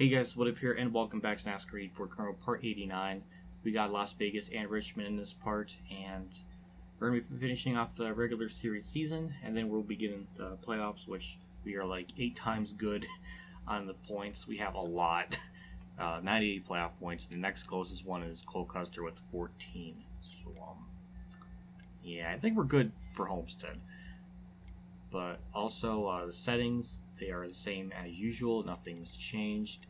Hey guys, what up here, and welcome back to NASCAR 84 Kernel Part 89. We got Las Vegas and Richmond in this part, and we're going to be finishing off the regular series season, and then we'll begin the playoffs, which we are like 8 times good on the points. We have a lot, 98 playoff points. The next closest one is Cole Custer with 14. So, yeah, I think we're good for Homestead. But also, the settings, they are the same as usual. Nothing's changed.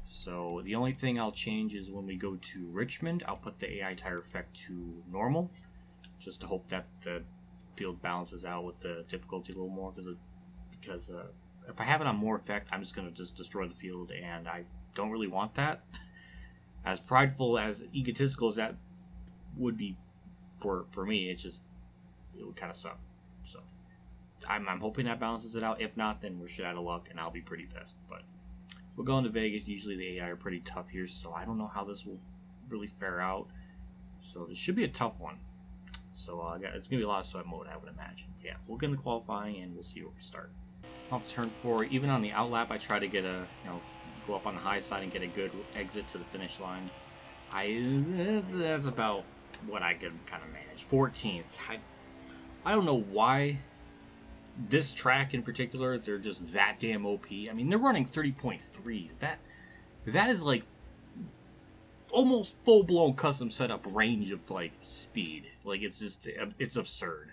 So the only thing I'll change is when we go to Richmond, I'll put the AI tire effect to normal, just to hope that the field balances out with the difficulty a little more. Because if I have it on more effect, I'm just going to just destroy the field, and I don't really want that. As prideful, as egotistical as that would be for me, it would kind of suck. So I'm hoping that balances it out. If not, then we're shit out of luck, and I'll be pretty pissed. But we'll go into Vegas. Usually the AI are pretty tough here, so I don't know how this will really fare out. So this should be a tough one. So it's going to be a lot of sweat mode, I would imagine. But yeah, we'll get into qualifying, and we'll see where we start. Off turn 4, even on the outlap, I try to get go up on the high side and get a good exit to the finish line. That's about what I can kind of manage. 14th. I don't know why this track in particular, they're just that damn OP. I mean, they're running 30.3s. That is like almost full-blown custom setup range of like speed. Like, it's absurd.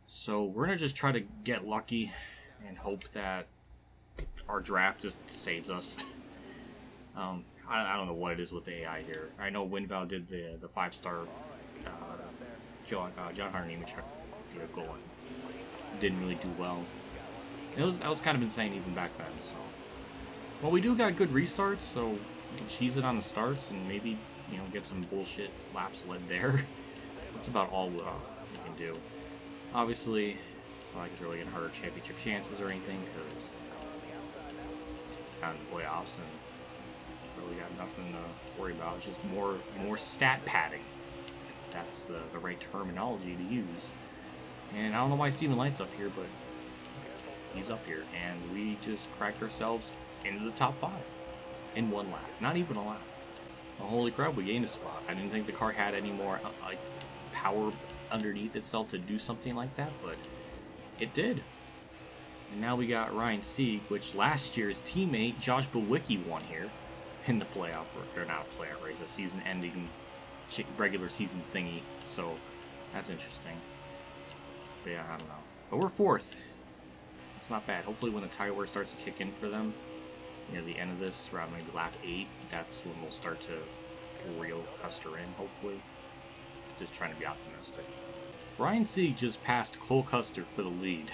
So we're gonna just try to get lucky and hope that our draft just saves us. I don't know what it is with the AI here. I know WinVal did the 5-star John Hunter image going. Didn't really do well. That was kind of insane even back then. So, well, we do got good restarts, so we can cheese it on the starts and maybe get some bullshit laps led there. That's about all we can do. Obviously, it's not like it's really gonna hurt our championship chances or anything because it's not in the playoffs and really got nothing to worry about. It's just more stat padding, if that's the right terminology to use. And I don't know why Steven Light's up here, but he's up here. And we just cracked ourselves into the top 5 in 1 lap. Not even a lap. Well, holy crap, we gained a spot. I didn't think the car had any more power underneath itself to do something like that, but it did. And now we got Ryan Sieg, which last year's teammate Josh Bewicki won here in the playoff, or not a playoff race, a season-ending regular season thingy. So that's interesting. Yeah, I don't know. But we're 4th. It's not bad. Hopefully when the tire wear starts to kick in for them, near the end of this, around maybe lap 8, that's when we'll start to reel Custer in, hopefully. Just trying to be optimistic. Ryan Sieg just passed Cole Custer for the lead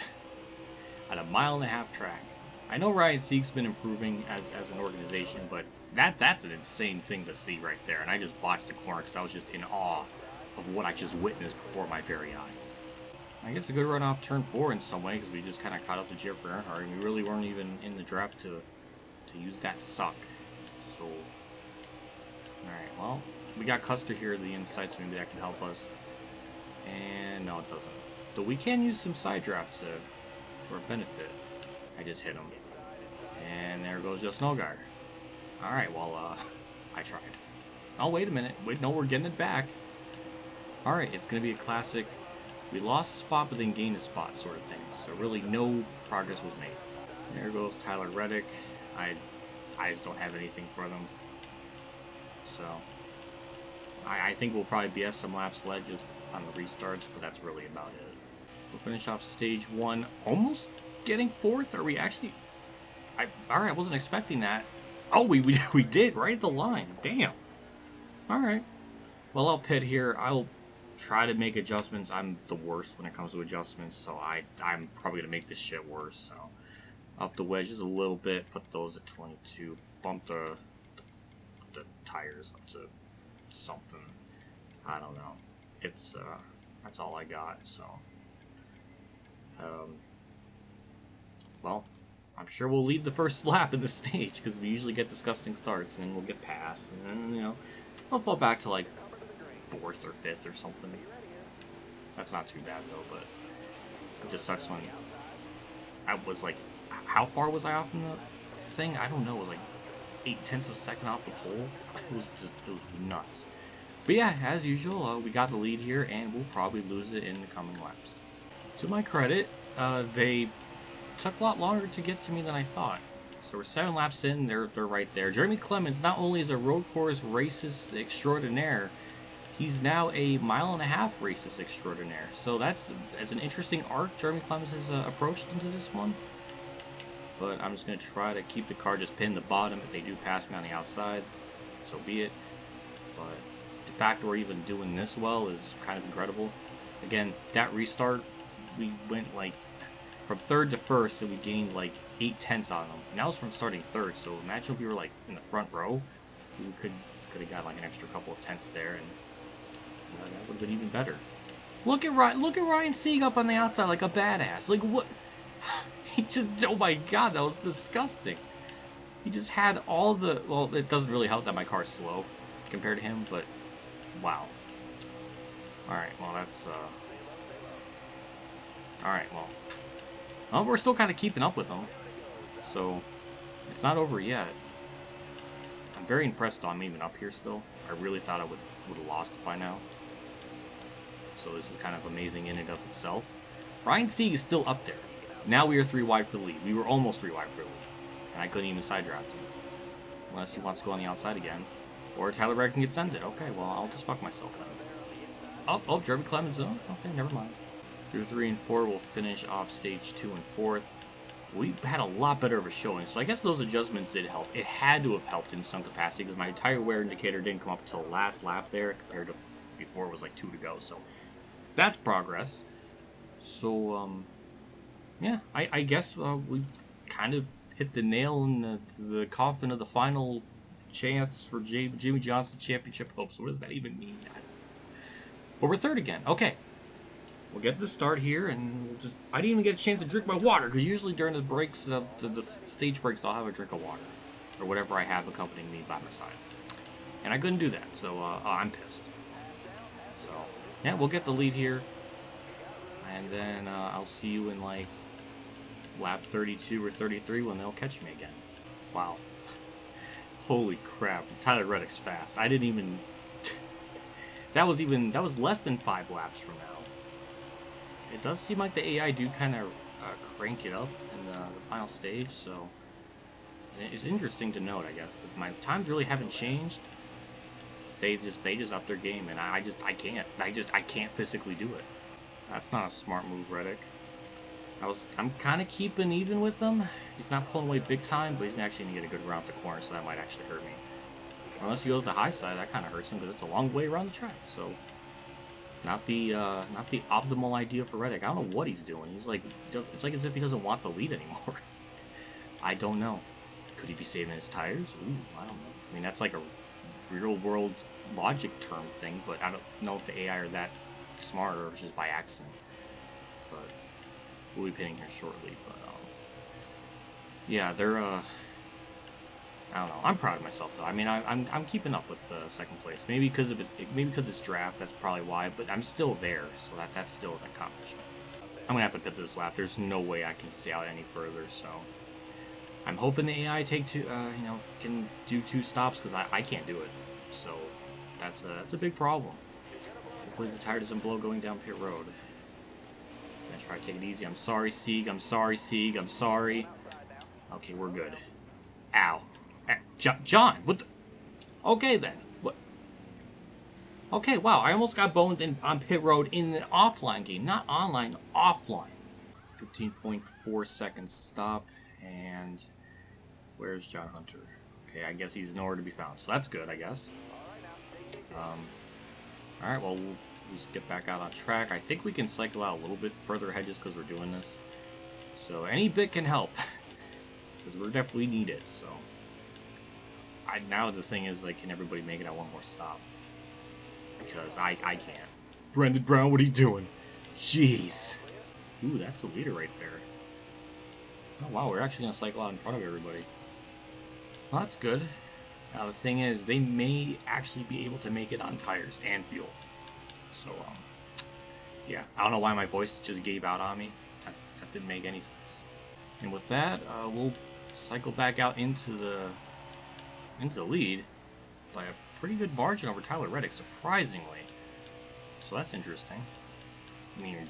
at a 1.5-mile track. I know Ryan Sieg's been improving as an organization, but that's an insane thing to see right there. And I just botched the corner because I was just in awe of what I just witnessed before my very eyes. I guess a good run off turn 4 in some way because we just kind of caught up to Jeffrey Earnhardt and we really weren't even in the draft to use that suck. So, alright, well, we got Custer here at the inside, so maybe that can help us. And no, it doesn't. Though we can use some side draft to our benefit. I just hit him. And there goes Justin Allgaier. Alright, well, I tried. Oh, wait a minute. Wait, no, we're getting it back. Alright, it's going to be a classic. We lost a spot, but then gained a spot sort of thing. So really no progress was made. There goes Tyler Reddick. I just don't have anything for them. So I think we'll probably BS some laps led just on the restarts, but that's really about it. We'll finish off stage 1, almost getting 4th. Are we actually? Alright, I wasn't expecting that. Oh, we did, right at the line. Damn. Alright. Well, I'll pit here. I'll try to make adjustments. I'm the worst when it comes to adjustments, so I'm probably going to make this shit worse. So up the wedges a little bit, put those at 22, bump the tires up to something. I don't know. It's that's all I got. So well, I'm sure we'll lead the first lap in this stage because we usually get disgusting starts and then we'll get past, and then I'll fall back to like 4th or 5th or something. That's not too bad though, but it just sucks when I was like, how far was I off in the thing? I don't know, like 8/10 of a second off the pole. It was nuts. But yeah, as usual, we got the lead here, and we'll probably lose it in the coming laps. To my credit, they took a lot longer to get to me than I thought. So we're 7 laps in, they're right there. Jeremy Clements not only is a road course racist extraordinaire, he's now a 1.5-mile racist extraordinaire. So that's an interesting arc Jeremy Clements has approached into this one. But I'm just going to try to keep the car just pinned the bottom. If they do pass me on the outside, so be it. But the fact we're even doing this well is kind of incredible. Again, that restart, we went like from 3rd to 1st, and we gained like 8/10 on them. Now it's from starting 3rd, so imagine if we were like in the front row, we could have got like an extra couple of tenths there, and that would have been even better. Look at Ryan Sieg up on the outside like a badass. Like what? He just, oh my god, that was disgusting. He just had all the, well, it doesn't really help that my car's slow compared to him, but wow. Alright, well that's, alright, well, we're still kind of keeping up with them, so it's not over yet. I'm very impressed I'm even up here still. I really thought I would have lost it by now. So this is kind of amazing in and of itself. Ryan Sieg is still up there. Now we are 3 wide for the lead. We were almost 3 wide for the lead. And I couldn't even side draft him. Unless he wants to go on the outside again. Or Tyler Reddick can get sent it. Okay, well, I'll just fuck myself then. Oh, Jeremy Clements. Oh, okay, never mind. Through 3 and 4, we'll finish off stage 2 and 4th. We had a lot better of a showing, so I guess those adjustments did help. It had to have helped in some capacity because my tire wear indicator didn't come up until the last lap there compared to before it was like 2 to go. So that's progress. So, yeah, I guess we kind of hit the nail in the coffin of the final chance for Jimmy Johnson Championship hopes. What does that even mean? But we're 3rd again. Okay. We'll get the start here, and we'll just, I didn't even get a chance to drink my water, because usually during the breaks, the stage breaks, I'll have a drink of water. Or whatever I have accompanying me by my side. And I couldn't do that, so I'm pissed. So, yeah, we'll get the lead here. And then I'll see you in, like, lap 32 or 33 when they'll catch me again. Wow. Holy crap. Tyler Reddick's fast. I didn't even... that was less than 5 laps from now. It does seem like the AI do kind of crank it up in the final stage, so... it's interesting to note, I guess, because my times really haven't changed. They just up their game, and I can't physically do it. That's not a smart move, Reddick. I'm kind of keeping even with him. He's not pulling away big time, but he's actually going to get a good round the corner, so that might actually hurt me. Unless he goes the high side, that kind of hurts him because it's a long way around the track. So, not the optimal idea for Reddick. I don't know what he's doing. He's like, it's like as if he doesn't want the lead anymore. I don't know. Could he be saving his tires? Ooh, I don't know. I mean, that's like a real world logic term thing, but I don't know if the AI are that smart or it's just by accident. But we'll be pitting here shortly. But yeah, they're I don't know. I'm proud of myself though. I mean, I'm keeping up with second place. Maybe because of it's draft. That's probably why. But I'm still there, so that's still an accomplishment. I'm gonna have to pit this lap. There's no way I can stay out any further. So I'm hoping the AI can do 2 stops because I can't do it. So that's a big problem. Hopefully the tire doesn't blow going down pit road. I'm gonna try to take it easy. I'm sorry, Sieg. I'm sorry, Sieg. I'm sorry. Okay, we're good. Ow. John, what the... Okay, then. What? Okay, wow. I almost got boned on pit road in the offline game. Not online, offline. 15.4 seconds stop. And where's John Hunter? Okay, I guess he's nowhere to be found. So that's good, I guess. Alright, well, we'll just get back out on track. I think we can cycle out a little bit further ahead just because we're doing this. So any bit can help. Because we're definitely need it, so... now the thing is, like, can everybody make it at one more stop? Because I can't. Brendan Brown, what are you doing? Jeez. Ooh, that's a leader right there. Oh, wow, we're actually going to cycle out in front of everybody. Well, that's good. Now, the thing is, they may actually be able to make it on tires and fuel. So, yeah. I don't know why my voice just gave out on me. That didn't make any sense. And with that, we'll cycle back out into the into the lead by a pretty good margin over Tyler Reddick, surprisingly. So that's interesting. I mean,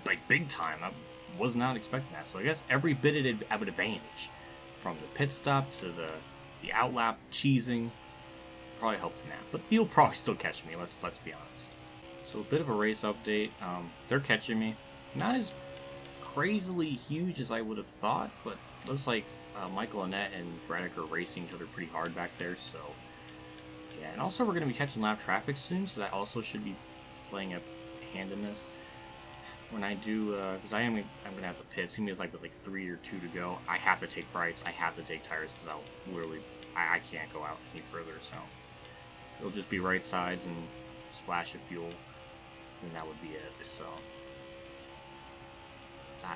like big time. I was not expecting that. So I guess every bit of an advantage, from the pit stop to the outlap cheesing, probably helped him out. But he'll probably still catch me. Let's be honest. So a bit of a race update. They're catching me. Not as crazily huge as I would have thought, but looks like Michael Annette and Reddick are racing each other pretty hard back there. So yeah, and also we're going to be catching lap traffic soon, so that also should be playing a hand in this. When I do, because I'm going to have to pit. It's going to be with like 3 or 2 to go. I have to take rights. I have to take tires because I'll literally, I can't go out any further. So it'll just be right sides and splash of fuel, and that would be it. So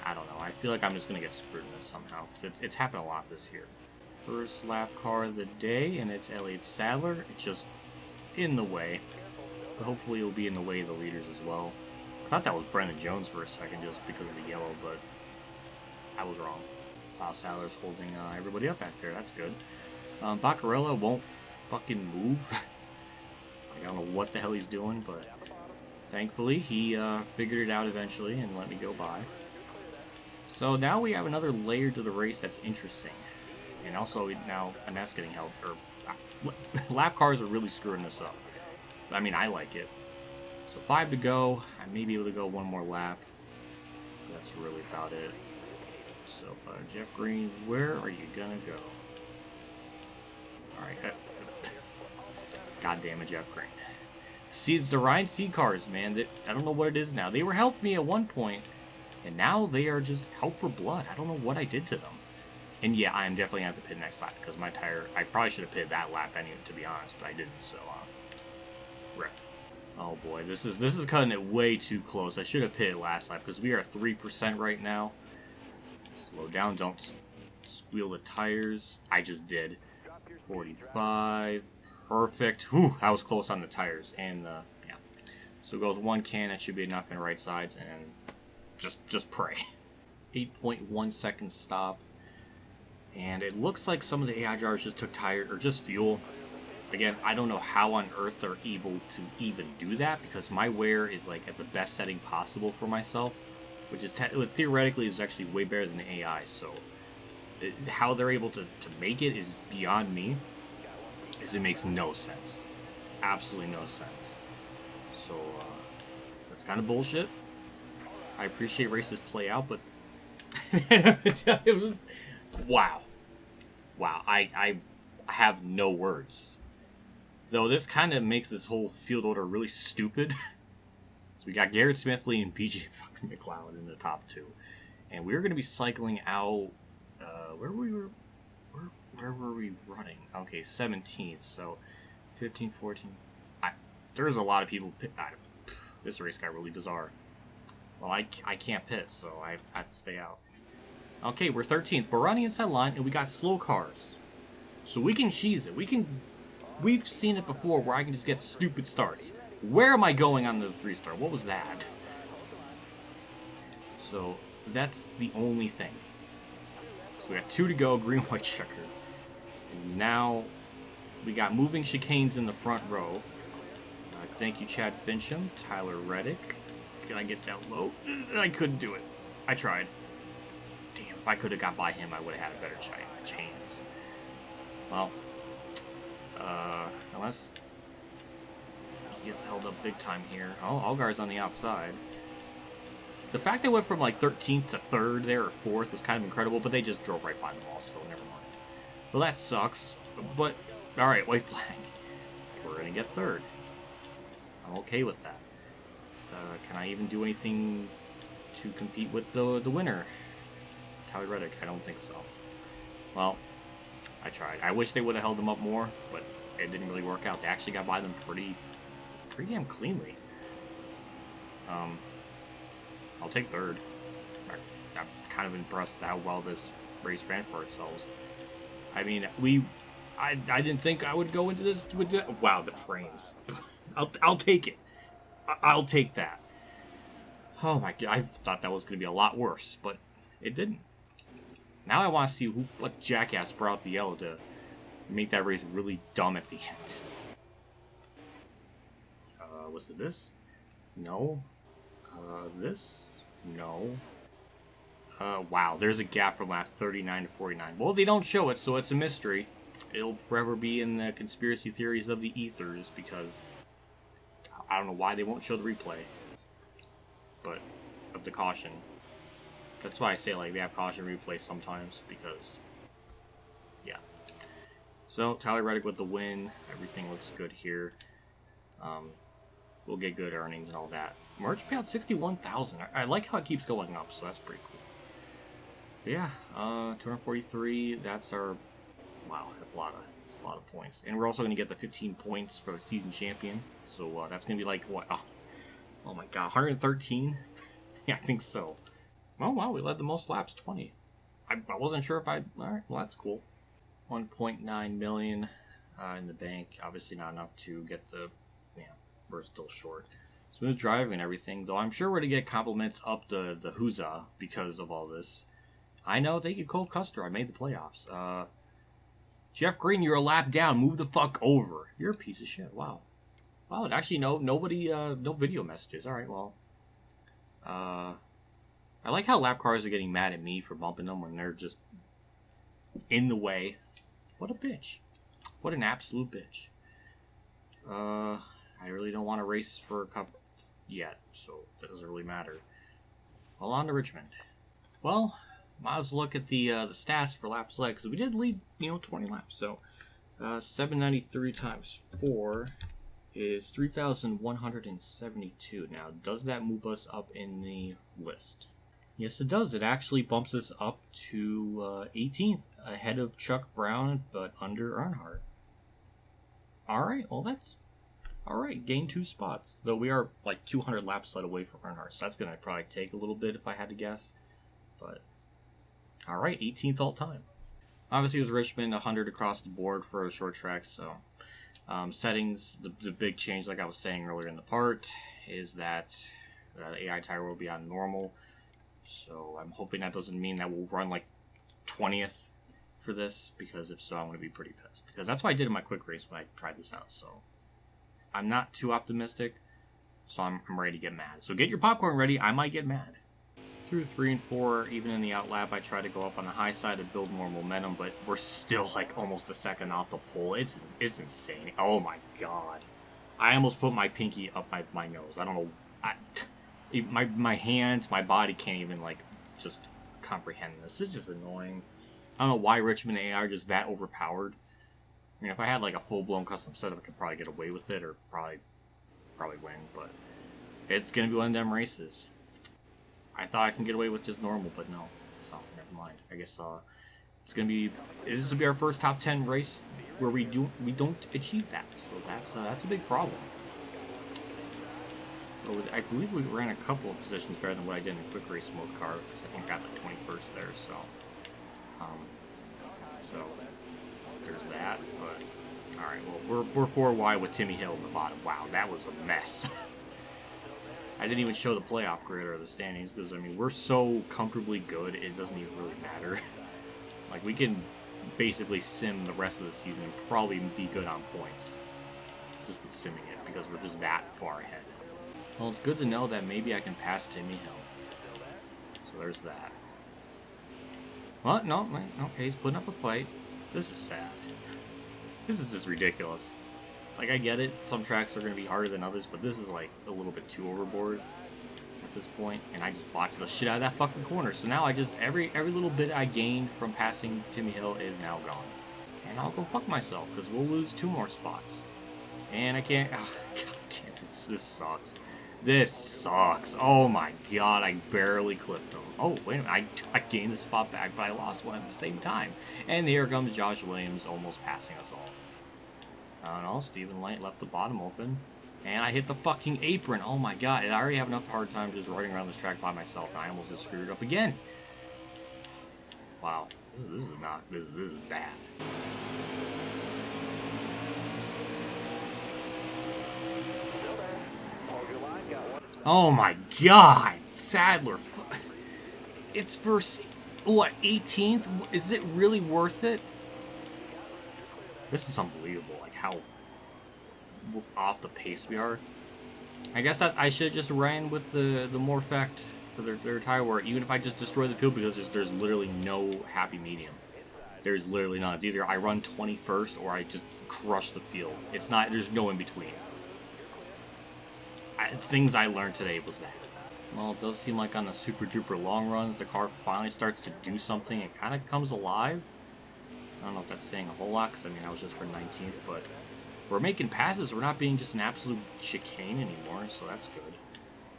I don't know. I feel like I'm just going to get screwed in this somehow, because it's happened a lot this year. First lap car of the day, and it's Elliott Sadler. It's just in the way. But hopefully it'll be in the way of the leaders as well. I thought that was Brendan Jones for a second just because of the yellow, but I was wrong. Wow, Sadler's holding everybody up back there. That's good. Baccarella won't fucking move. I don't know what the hell he's doing, but thankfully he figured it out eventually and let me go by. So now we have another layer to the race that's interesting. And also now Annette's getting help. Lap cars are really screwing this up. I mean, I like it. So 5 to go. I may be able to go one more lap. That's really about it. So Jeff Green, where are you gonna go? Alright. God damn it, Jeff Green. See, it's the Ryan C cars, man. I don't know what it is now. They were helping me at one point, and now they are just out for blood. I don't know what I did to them. And yeah, I am definitely going to have to pit next lap, because my tire, I probably should have pitted that lap anyway, to be honest, but I didn't, so, rip. Oh boy, this is cutting it way too close. I should have pitted last lap, because we are 3% right now. Slow down, don't squeal the tires. I just did. 45, perfect. Whew, I was close on the tires, and, yeah. So go with 1 can, that should be enough in right sides, and just pray. 8.1 second stop. And it looks like some of the AI drivers just took tire, or just fuel. Again, I don't know how on earth they're able to even do that, because my wear is like at the best setting possible for myself, which is theoretically is actually way better than the AI. So how they're able to make it is beyond me, is it makes no sense. Absolutely no sense. So that's kind of bullshit. I appreciate races play out, but wow. Wow, I have no words. Though this kind of makes this whole field order really stupid. So we got Garrett Smithley and PJ fucking McLeod in the top 2. And we're going to be cycling out, where were we running? Okay, 17th, so 15, 14. There's a lot of people, this race got really bizarre. Well, I can't pit, so I have to stay out. Okay, we're 13th, but we're on the inside line, and we got slow cars. So we can cheese it. We've seen it before where I can just get stupid starts. Where am I going on the 3-star? What was that? So that's the only thing. So we got 2 to go, green, white checker. And now we got moving chicanes in the front row. Thank you, Chad Fincham, Tyler Reddick. Can I get down low? I couldn't do it. I tried. Damn, if I could have got by him, I would have had a better chance. Well, unless he gets held up big time here. Oh, Allgar's on the outside. The fact they went from like 13th to 3rd there, or 4th, was kind of incredible, but they just drove right by them all, so never mind. Well, that sucks, but alright, white flag. We're going to get 3rd. I'm okay with that. Can I even do anything to compete with the winner? Tyler Reddick? I don't think so. Well, I tried. I wish they would have held them up more, but it didn't really work out. They actually got by them pretty damn cleanly. I'll take 3rd. I'm kind of impressed how well this race ran for ourselves. I mean, I didn't think I would go into this with wow, the frames. I'll take it. I'll take that. Oh my god, I thought that was going to be a lot worse, but it didn't. Now I want to see what jackass brought the yellow to make that race really dumb at the end. Was it this? No. This? No. Wow, there's a gap from lap 39 to 49. Well, they don't show it, so it's a mystery. It'll forever be in the conspiracy theories of the ethers, because I don't know why they won't show the replay. But, of the caution. That's why I say, like, they have caution replays sometimes, because, yeah. So, Tyler Reddick with the win. Everything looks good here. We'll get good earnings and all that. Merch payout 61,000. I like how it keeps going up, so that's pretty cool. But yeah, 243. That's our. Wow, that's a lot of points. And we're also going to get the 15 points for season champion. So that's going to be like what? Oh my god, 113. Yeah, I think so. Oh wow, we led the most laps, 20. I wasn't sure if I. All right, well that's cool. 1.9 million in the bank. Obviously not enough to get the. Yeah. We're still short. Smooth driving and everything, though I'm sure we're going to get compliments up the Hadzega because of all this. I know, thank you, Cole Custer. I made the playoffs. Jeff Green, you're a lap down. Move the fuck over. You're a piece of shit. Wow. Wow, actually, nobody, no video messages. All right, well. I like how lap cars are getting mad at me for bumping them when they're just in the way. What a bitch. What an absolute bitch. I really don't want to race for a cup yet, so that doesn't really matter. Well, on to Richmond. Well, might as well look at the stats for laps led, because we did lead, 20 laps. So, 793 times 4 is 3,172. Now, does that move us up in the list? Yes, it does. It actually bumps us up to 18th, ahead of Chuck Brown, but under Earnhardt. All right, well, that's... Alright, gain 2 spots. Though we are like 200 laps led away from Earnhardt, so that's going to probably take a little bit if I had to guess. But, alright, 18th all time. Obviously with Richmond, 100 across the board for a short track, so... settings, the big change, like I was saying earlier in the part, is that the AI tire will be on normal. So I'm hoping that doesn't mean that we'll run like 20th for this, because if so, I'm going to be pretty pissed. Because that's what I did in my quick race when I tried this out, so... I'm not too optimistic, so I'm ready to get mad. So get your popcorn ready, I might get mad. Through 3 and 4, even in the outlap, I try to go up on the high side to build more momentum, but we're still like almost a second off the pole. It's insane. Oh my god. I almost put my pinky up my nose. I don't know. My hands, my body can't even like just comprehend this. It's just annoying. I don't know why Richmond AI are just that overpowered. I mean, if I had like a full-blown custom setup, I could probably get away with it, or probably win, but it's going to be one of them races. I thought I can get away with just normal, but no. So, never mind. I guess it's going to be... This will be our first top 10 race where we don't achieve that, so that's a big problem. I believe we ran a couple of positions better than what I did in the quick race mode car, because I think I got like 21st there, so... there's that, but alright, well, we're 4 wide with Timmy Hill in the bottom. Wow, that was a mess. I didn't even show the playoff grid or the standings, because, I mean, we're so comfortably good, it doesn't even really matter. Like, we can basically sim the rest of the season and probably be good on points, just with simming it, because we're just that far ahead. Well, it's good to know that maybe I can pass Timmy Hill. So there's that. Well, no, okay, he's putting up a fight. This is sad. This is just ridiculous. Like, I get it, some tracks are going to be harder than others, but this is, like, a little bit too overboard at this point, and I just botched the shit out of that fucking corner. So now I just, every little bit I gained from passing Timmy Hill is now gone. And I'll go fuck myself, because we'll lose 2 more spots. And I can't, oh, god damn, this sucks. This sucks. Oh my god, I barely clipped him. Oh, wait a minute, I gained the spot back, but I lost one at the same time. And here comes Josh Williams almost passing us all. I don't know, Stephen Light left the bottom open. And I hit the fucking apron. Oh my god, I already have enough hard time just riding around this track by myself, and I almost just screwed it up again. Wow, this is bad. Oh my god, Sadler. It's for, what, 18th? Is it really worth it? This is unbelievable, like how off the pace we are. I guess that I should just ran with the more effect for their tire wear, even if I just destroy the field, because there's literally no happy medium. There's literally not. It's either I run 21st or I just crush the field. It's not. There's no in between. Things I learned today was that. Well, it does seem like on the super duper long runs, the car finally starts to do something. It kind of comes alive. I don't know if that's saying a whole lot, because I mean, I was just for 19th, but we're making passes. We're not being just an absolute chicane anymore, so that's good.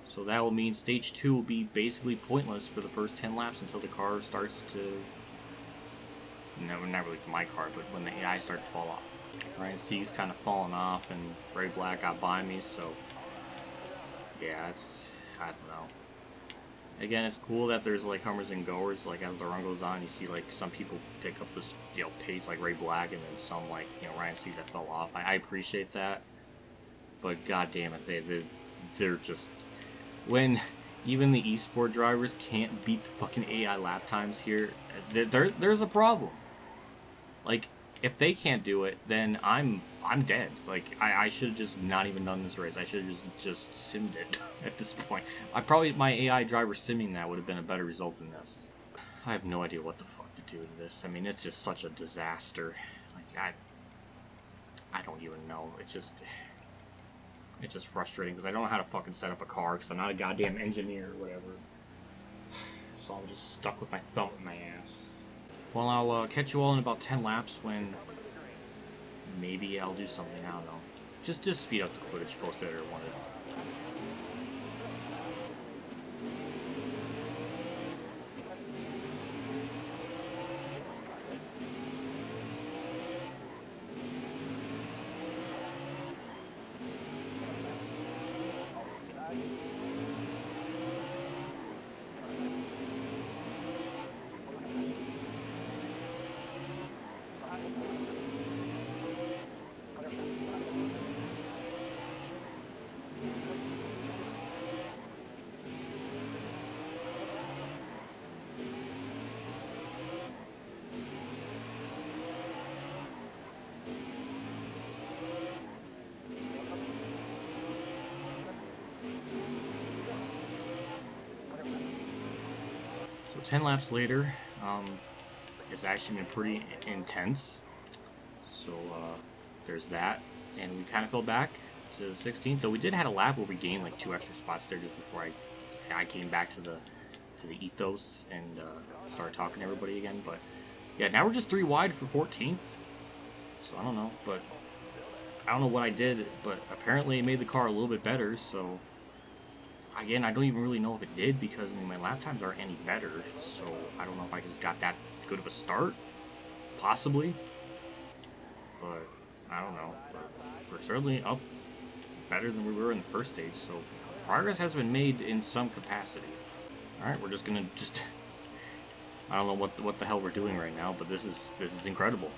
So that will mean stage 2 will be basically pointless for the first 10 laps until the car starts to... No, not really for my car, but when the AI starts to fall off. Ryan C's kind of falling off, and Ray Black got by me, so... Yeah, it's... I don't know. Again, it's cool that there's like comers and goers. Like as the run goes on, you see like some people pick up this, you know, pace like Ray Black, and then some like, you know, Ryan C that fell off. I appreciate that, but god damn it, they're just, when even the esport drivers can't beat the fucking AI lap times here, there's a problem. Like if they can't do it, then I'm dead. Like I should have just not even done this race. I should have just simmed it at this point. My AI driver simming that would have been a better result than this. I have no idea what the fuck to do to this. I mean, it's just such a disaster. Like I don't even know. It's just frustrating because I don't know how to fucking set up a car because I'm not a goddamn engineer or whatever. So I'm just stuck with my thumb in my ass. Well, I'll catch you all in about 10 laps when maybe I'll do something. I don't know. Just speed up the footage, post it or wanted. So 10 laps later, it's actually been pretty intense. So there's that, and we kind of fell back to 16th. Though we did have a lap where we gained like 2 extra spots there just before I came back to the ethos and started talking to everybody again. But yeah, now we're just 3 wide for 14th. So I don't know, but I don't know what I did, but apparently it made the car a little bit better. So again, I don't even really know if it did because I mean, my lap times aren't any better. So I don't know if I just got that good of a start, possibly. But I don't know. But we're certainly up better than we were in the first stage. So progress has been made in some capacity. All right, we're just gonna I don't know what the hell we're doing right now, but this is incredible.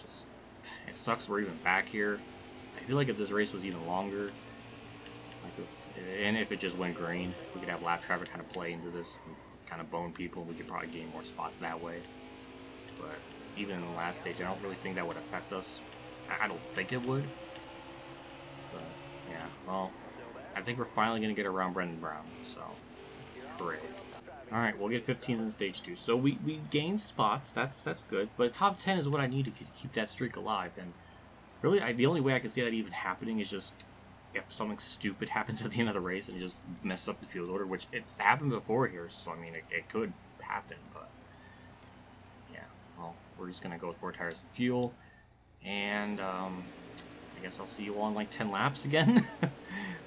Just it sucks we're even back here. I feel like if this race was even longer, like if it just went green, we could have lap traffic kind of play into this, and kind of bone people. We could probably gain more spots that way. But even in the last stage, I don't really think that would affect us. I don't think it would. But yeah, well, I think we're finally gonna get around Brendan Brown. So hooray! All right, we'll get 15th in stage 2. So we gained spots. That's good. But top 10 is what I need to keep that streak alive. And really, the only way I can see that even happening is just if something stupid happens at the end of the race and it just messes up the field order, which it's happened before here. So I mean, it could happen. But yeah, well, we're just gonna go with 4 tires and fuel. And I guess I'll see you all in like 10 laps again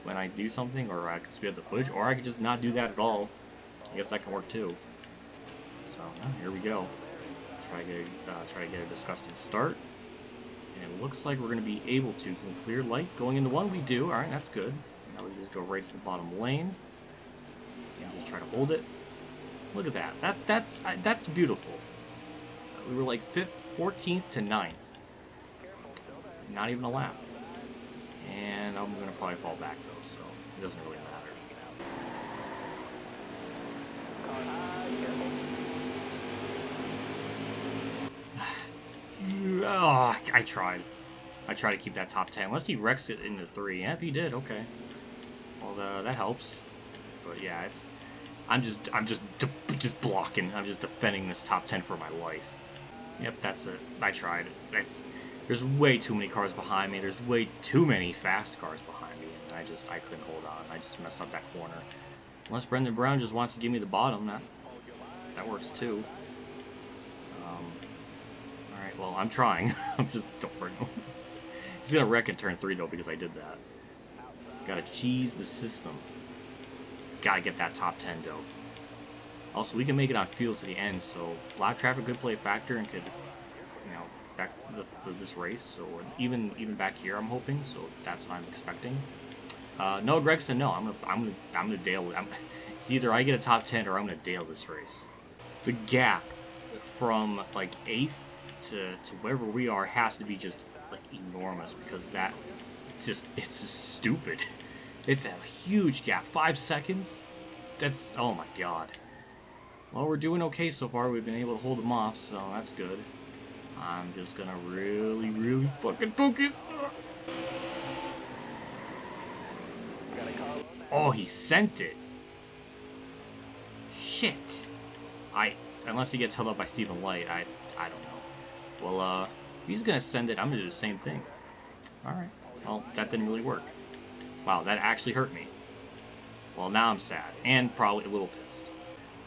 when I do something, or I can speed up the footage, or I could just not do that at all. I guess that can work too. So here we go. Try to get a disgusting start, and it looks like we're going to be able to clear light going into 1. We do. All right, that's good. Now we just go right to the bottom lane and just try to hold it. Look at that. That's beautiful. We were like 14th to 9th. Not even a lap. And I'm going to probably fall back though, so it doesn't really matter. Oh, I tried. I tried to keep that top 10. Unless he wrecks it into 3. Yep, he did. Okay. Well, that helps. But yeah, I'm just blocking. I'm just defending this top 10 for my life. Yep, that's it. I tried. There's way too many cars behind me. There's way too many fast cars behind me, and I couldn't hold on. I just messed up that corner. Unless Brendan Brown just wants to give me the bottom, that works too. All right. Well, I'm trying. I'm just don't worry. He's gonna wreck in turn 3 though because I did that. Gotta cheese the system. Gotta get that top 10 though. Also, we can make it on field to the end, so lap traffic could play a factor and could, affect this race. So even back here, I'm hoping. So that's what I'm expecting. No, Gregson, no. I'm gonna dale. It's either I get a top 10 or I'm gonna dale this race. The gap from like 8th to wherever we are has to be just like enormous because it's just stupid. It's a huge gap. 5 seconds. That's, oh my god. Well, we're doing okay so far. We've been able to hold them off, so that's good. I'm just gonna really, really fucking focus. Oh, he sent it. Shit. Unless he gets held up by Stephen Light, I don't know. Well, if he's gonna send it, I'm gonna do the same thing. Alright. Well, that didn't really work. Wow, that actually hurt me. Well, now I'm sad. And probably a little pissed.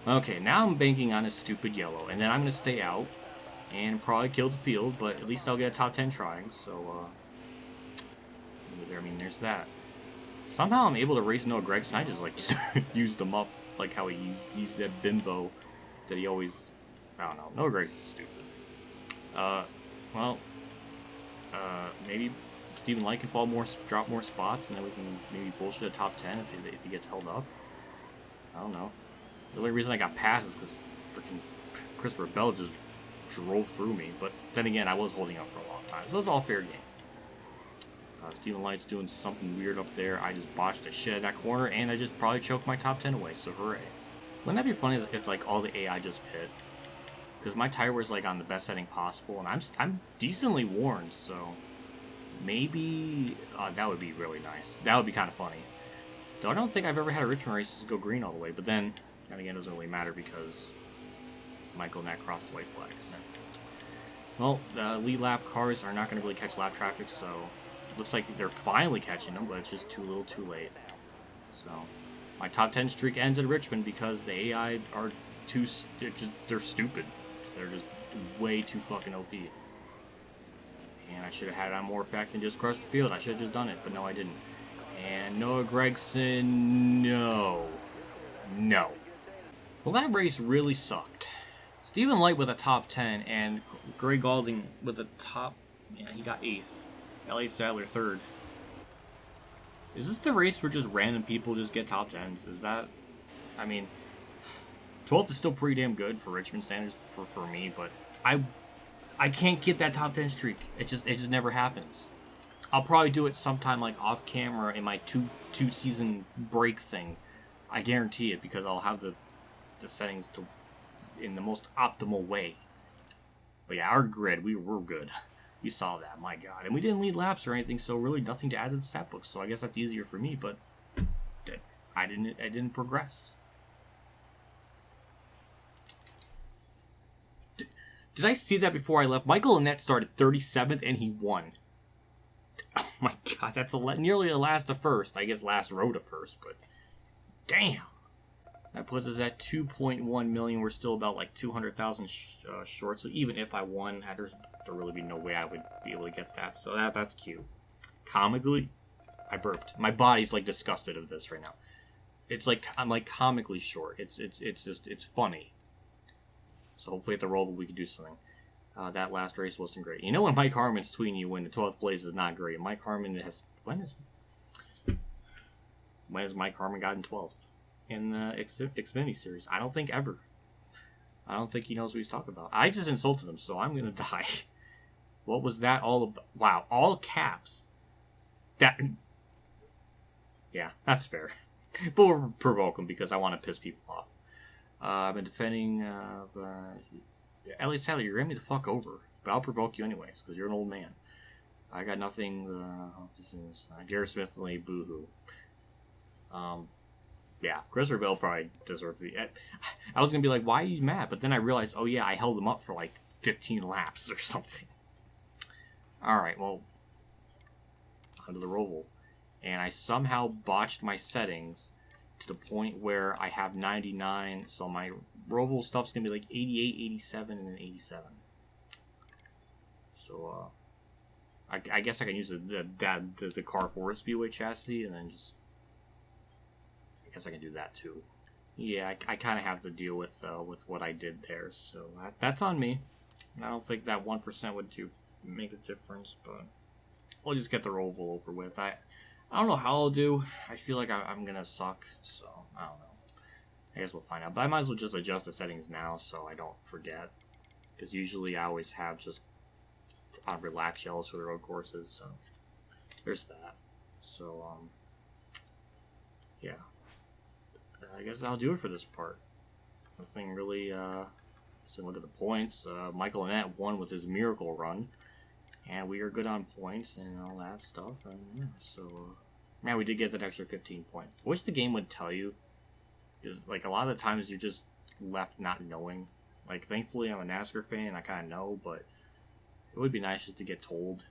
Okay, now I'm banking on a stupid yellow. And then I'm going to stay out. And probably kill the field. But at least I'll get a top 10 trying. So, I mean, there's that. Somehow I'm able to race Noah Gregson. I just, just used him up. Like how he used that bimbo that he always... I don't know. Noah Gregson's stupid. Well... maybe... Stephen Light can drop more spots, and then we can maybe bullshit a top 10 if he gets held up. I don't know. The only reason I got past is because freaking Christopher Bell just drove through me. But then again, I was holding up for a long time, so it was all fair game. Stephen Light's doing something weird up there. I just botched the shit at that corner, and I just probably choked my top 10 away, so hooray. Wouldn't that be funny if like all the AI just pit? Because my tire was like on the best setting possible, and I'm decently worn, so... Maybe that would be really nice. That would be kind of funny. Though I don't think I've ever had a Richmond race go green all the way. But then again, it doesn't really matter because Michael and Mack crossed the white flags. Well, the lead lap cars are not going to really catch lap traffic, so it looks like they're finally catching them, but it's just too little, too late. So my top 10 streak ends in Richmond because the AI are they're stupid. They're just way too fucking OP. And I should have had it on more effect and just crushed the field. I should have just done it, but no, I didn't. And Noah Gregson, no. No. Well, that race really sucked. Stephen Light with a top 10, and Greg Galding with a top... Yeah, he got 8th. Elliott Sadler 3rd. Is this the race where just random people just get top 10s? Is that... I mean... 12th is still pretty damn good for Richmond standards for me, but I can't get that top 10 streak. It just never happens. I'll probably do it sometime like off camera in my two season break thing. I guarantee it because I'll have the settings to in the most optimal way. But yeah, our grid, we're good. We saw that, my god. And we didn't lead laps or anything, so really nothing to add to the stat book. So I guess that's easier for me, but I didn't progress. Did I see that before I left? Michael Annett started 37th and he won. Oh my god, that's nearly a last to first. I guess last row to first, but damn. That puts us at 2.1 million. We're still about like 200,000 short. So even if I won, there'd really be no way I would be able to get that. So that's cute. Comically, I burped. My body's like disgusted of this right now. It's like I'm like comically short. It's funny. So hopefully at the Roval we can do something. That last race wasn't great. You know when Mike Harmon's tweeting you when the 12th place is not great. Mike Harmon has... When has Mike Harmon gotten 12th? In the Xfinity Series? I don't think ever. I don't think he knows what he's talking about. I just insulted him, so I'm going to die. What was that all about? Wow, all caps. That... Yeah, that's fair. But we'll provoke him because I want to piss people off. I've been defending... Elliott Sadler, you're running me the fuck over. But I'll provoke you anyways, because you're an old man. I got nothing. Garrett Smith and a boohoo. Yeah, Christopher Bell probably deserved to be. I was gonna be like, why are you mad? But then I realized, oh yeah, I held him up for like 15 laps or something. All right, well, onto the Roval, and I somehow botched my settings to the point where I have 99. So my Roval stuff's gonna be like 88, 87, and then 87. So I guess I can use the Car 4 Speedway chassis, and then just. I guess I can do that too. Yeah, I kind of have to deal with what I did there, so that's on me. I don't think that 1% would make a difference, but we'll just get the Roval over with. I don't know how I'll do. I feel like I'm gonna suck, so I don't know. I guess we'll find out. But I might as well just adjust the settings now so I don't forget, because usually I always have just on relaxed shells for the road courses. So there's that. So yeah. I guess I'll do it for this part. Nothing really, so look at the points. Michael Annette won with his miracle run. And we are good on points and all that stuff. And yeah, so, man, we did get that extra 15 points. I wish the game would tell you. Because, like, a lot of the times you're just left not knowing. Like, thankfully I'm a NASCAR fan, I kind of know, but it would be nice just to get told.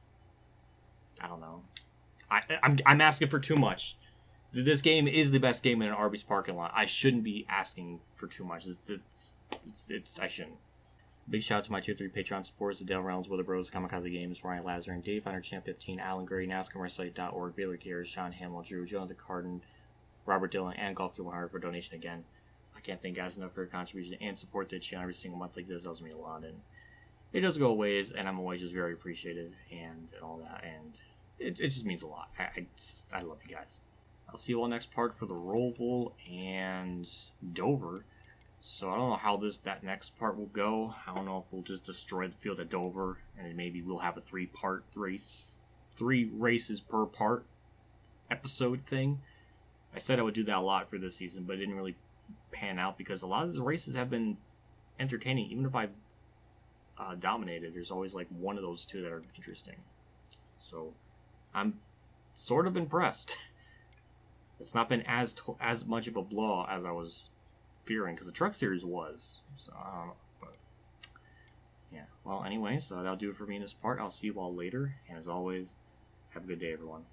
I don't know. I'm asking for too much. This game is the best game in an Arby's parking lot. I shouldn't be asking for too much. I shouldn't. Big shout out to my tier 3 Patreon supporters: Dale Reynolds, Wither Bros, KamikazeGames, Ronnie Lazzarine, Dave Finer, Champ 15, Alan Gray, NASCARMySite.org, Baylor Gears, Shawn Hammel, Drew, Joanathon Carten, Robert Dillon, and Golf 100 for donation again. I can't thank guys enough for your contribution and support that channel every single month like this. Helps me a lot, and it does go a ways, and I'm always just very appreciative and all that, and it just means a lot. I love you guys. I'll see you all next part for the Roval and Dover. So I don't know how that next part will go. I don't know if we'll just destroy the field at Dover, and maybe we'll have a 3-part race. 3 races per part episode thing. I said I would do that a lot for this season, but it didn't really pan out because a lot of the races have been entertaining. Even if I've dominated, there's always like one of those 2 that are interesting. So I'm sort of impressed. It's not been as much of a blow as I was fearing, because the Truck Series was. So, I don't know. But, yeah. Well, anyways, that'll do it for me in this part. I'll see you all later. And as always, have a good day, everyone.